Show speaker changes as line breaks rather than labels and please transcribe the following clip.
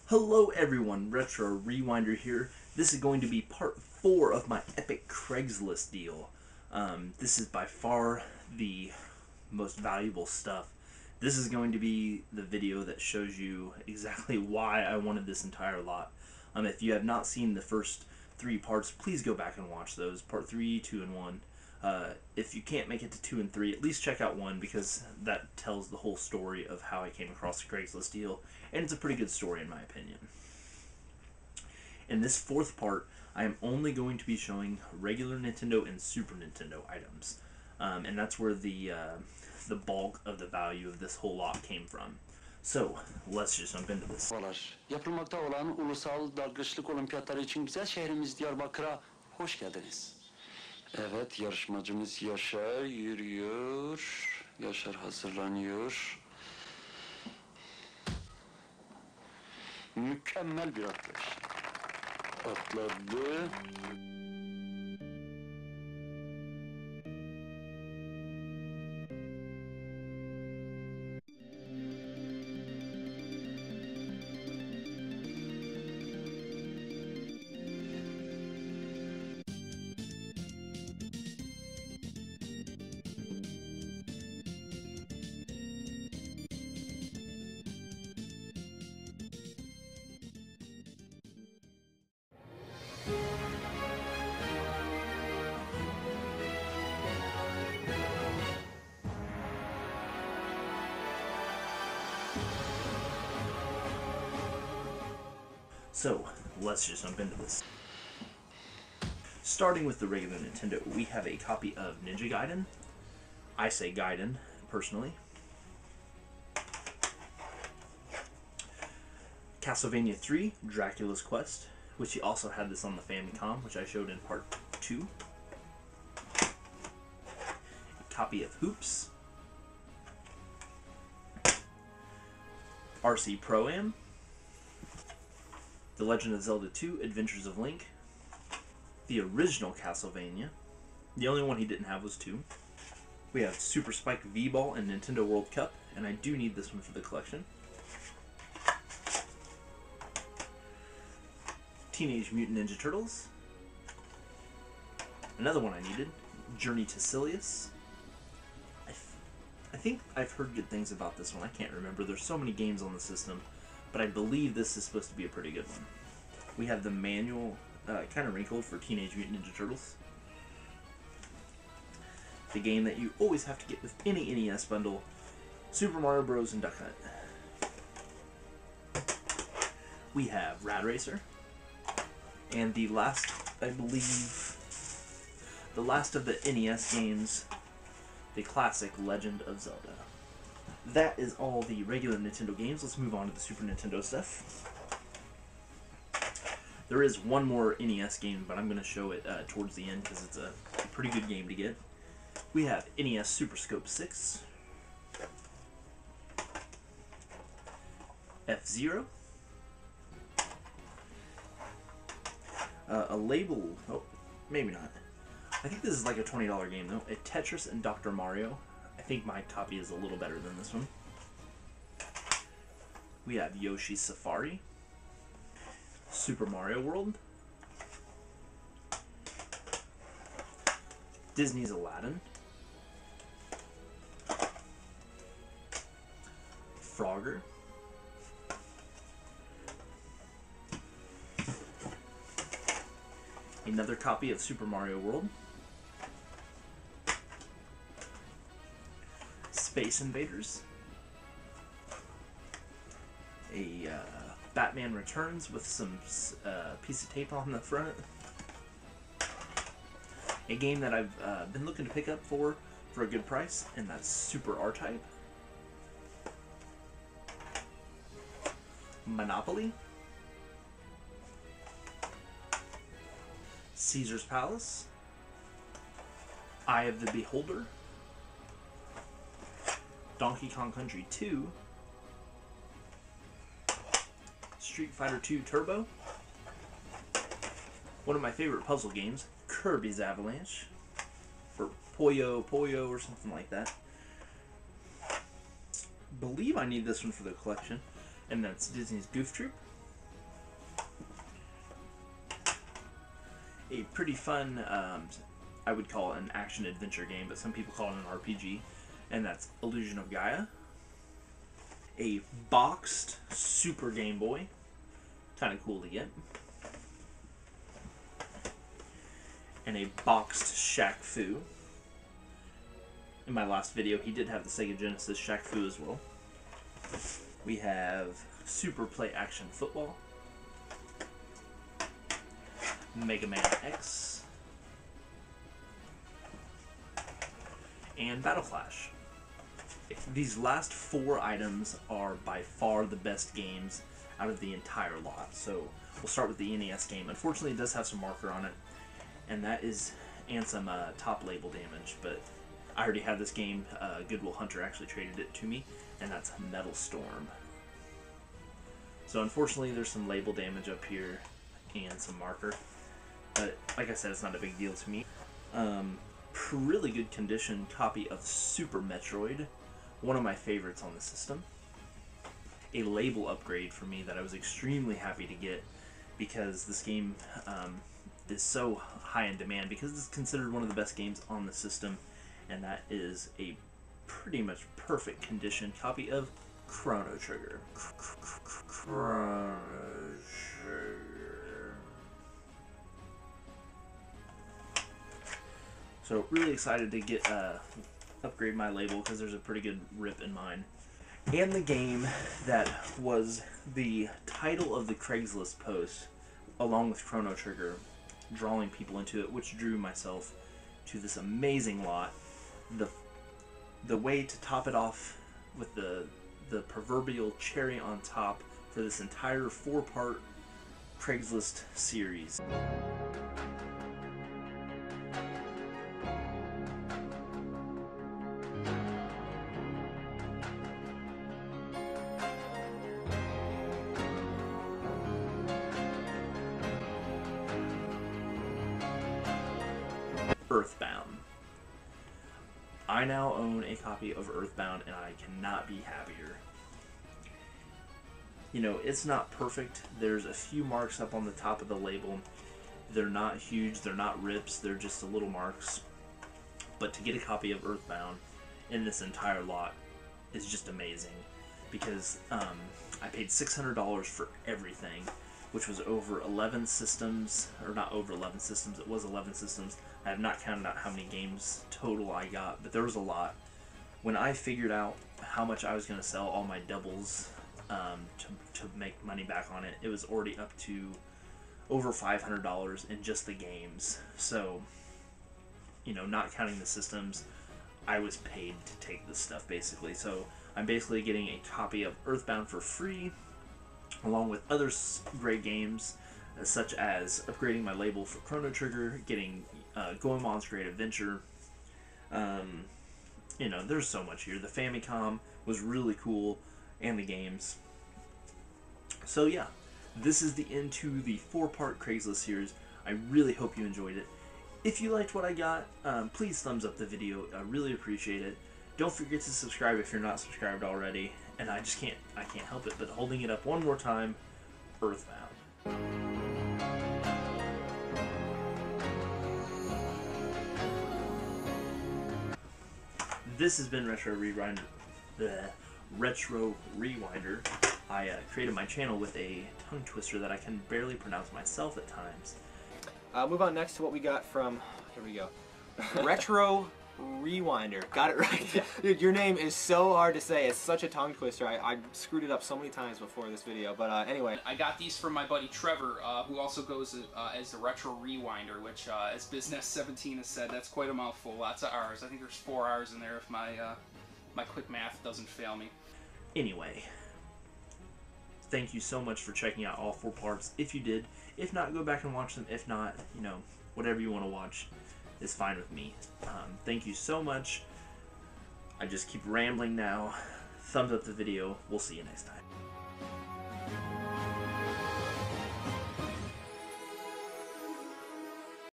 Hello everyone, Retro Rewinder here. This is going to be part 4 of my epic Craigslist deal. This is by far the most valuable stuff. This is going to be the video that shows you exactly why I wanted this entire lot. If you have not seen the first 3 parts, please go back and watch those. Part 3, 2, and 1. If you can't make it to 2 and 3, at least check out 1 because that tells the whole story of how I came across the Craigslist deal, and it's a pretty good story in my opinion. In this 4th part, I am only going to be showing regular Nintendo and Super Nintendo items, and that's where the bulk of the value of this whole lot came from. So, let's just jump into this.
Yapılmakta olan ulusal dalgıçlık olimpiyatları için güzel şehrimiz Diyarbakır'a hoş geldiniz. Evet, yarışmacımız Yaşar yürüyor. Yaşar hazırlanıyor. Mükemmel bir atlayış. Atladı.
So, let's just jump into this. Starting with the regular Nintendo, we have a copy of Ninja Gaiden. I say Gaiden, personally. Castlevania 3, Dracula's Quest, which he also had this on the Famicom, which I showed in part 2. A copy of Hoops. RC Pro-Am. The Legend of Zelda 2, Adventures of Link. The original Castlevania. The only one he didn't have was 2. We have Super Spike V-Ball and Nintendo World Cup, and I do need this one for the collection. Teenage Mutant Ninja Turtles. Another one I needed, Journey to Silius. I think I've heard good things about this one. I can't remember. There's so many games on the system, but I believe this is supposed to be a pretty good one. We have the manual, kind of wrinkled, for Teenage Mutant Ninja Turtles. The game that you always have to get with any NES bundle, Super Mario Bros. And Duck Hunt. We have Rad Racer. And the last, I believe, the last of the NES games, the classic Legend of Zelda. That is all the regular Nintendo games. Let's move on to the Super Nintendo stuff. There is one more NES game, but I'm going to show it towards the end because it's a pretty good game to get. We have NES Super Scope 6, F-Zero, a label, oh, maybe not. I think this is like a $20 game though, a Tetris and Dr. Mario. I think my copy is a little better than this one. We have Yoshi's Safari, Super Mario World, Disney's Aladdin, Frogger, another copy of Super Mario World, Space Invaders, a Batman Returns with some piece of tape on the front, a game that I've been looking to pick up for a good price, and that's Super R-Type, Monopoly, Caesar's Palace, Eye of the Beholder, Donkey Kong Country 2, Street Fighter 2 Turbo, one of my favorite puzzle games, Kirby's Avalanche, or Puyo or something like that. Believe I need this one for the collection, and that's Disney's Goof Troop, a pretty fun, I would call it an action-adventure game, but some people call it an RPG, and that's Illusion of Gaia. A boxed Super Game Boy, kind of cool to get. And a boxed Shaq Fu. In my last video, he did have the Sega Genesis Shaq Fu as well. We have Super Play Action Football, Mega Man X, and Battle Clash. These last 4 items are by far the best games out of the entire lot. So we'll start with the NES game. Unfortunately, it does have some marker on it, and some top label damage, but I already have this game. Goodwill Hunter actually traded it to me, and that's Metal Storm. So unfortunately, there's some label damage up here and some marker, but like I said, it's not a big deal to me. Really good condition copy of Super Metroid, one of my favorites on the system. A label upgrade for me that I was extremely happy to get, because this game is so high in demand, because it's considered one of the best games on the system, and that is a pretty much perfect condition copy of Chrono Trigger. Chrono Trigger. So really excited to get upgrade my label, because there's a pretty good rip in mine. And the game that was the title of the Craigslist post, along with Chrono Trigger, drawing people into it, which drew myself to this amazing lot. The way to top it off with the proverbial cherry on top for this entire 4-part Craigslist series. Earthbound. I now own a copy of Earthbound, and I cannot be happier. You know, it's not perfect. There's a few marks up on the top of the label. They're not huge, they're not rips, they're just little marks. But to get a copy of Earthbound in this entire lot is just amazing, because I paid $600 for everything, which was over 11 systems, or not over 11 systems, it was 11 systems. I have not counted out how many games total I got, but there was a lot. When I figured out how much I was going to sell all my doubles to make money back on it, it was already up to over $500 in just the games. So, you know, not counting the systems, I was paid to take this stuff, basically. So I'm basically getting a copy of Earthbound for free, along with other great games, such as upgrading my label for Chrono Trigger, getting Goemon's Great Adventure. You know, there's so much here. The Famicom was really cool, and the games. So yeah, this is the end to the 4-part Craigslist series. I really hope you enjoyed it. If you liked what I got, please thumbs up the video. I really appreciate it. Don't forget to subscribe if you're not subscribed already. And I can't help it but holding it up one more time, Earthbound. This has been Retro Rewinder. I created my channel with a tongue twister that I can barely pronounce myself at times.
Move on next to what we got from, here we go, Retro Rewinder. Got it right. Dude, your name is so hard to say. It's such a tongue twister. I screwed it up so many times before this video, but anyway.
I got these from my buddy Trevor, who also goes as the Retro Rewinder, which, as BizNest17 has said, that's quite a mouthful. Lots of R's. I think there's 4 R's in there if my my quick math doesn't fail me.
Anyway, thank you so much for checking out all 4 parts. If you did, if not, go back and watch them. If not, you know, whatever you want to watch is fine with me. Thank you so much. I just keep rambling now. Thumbs up the video. We'll see you next time.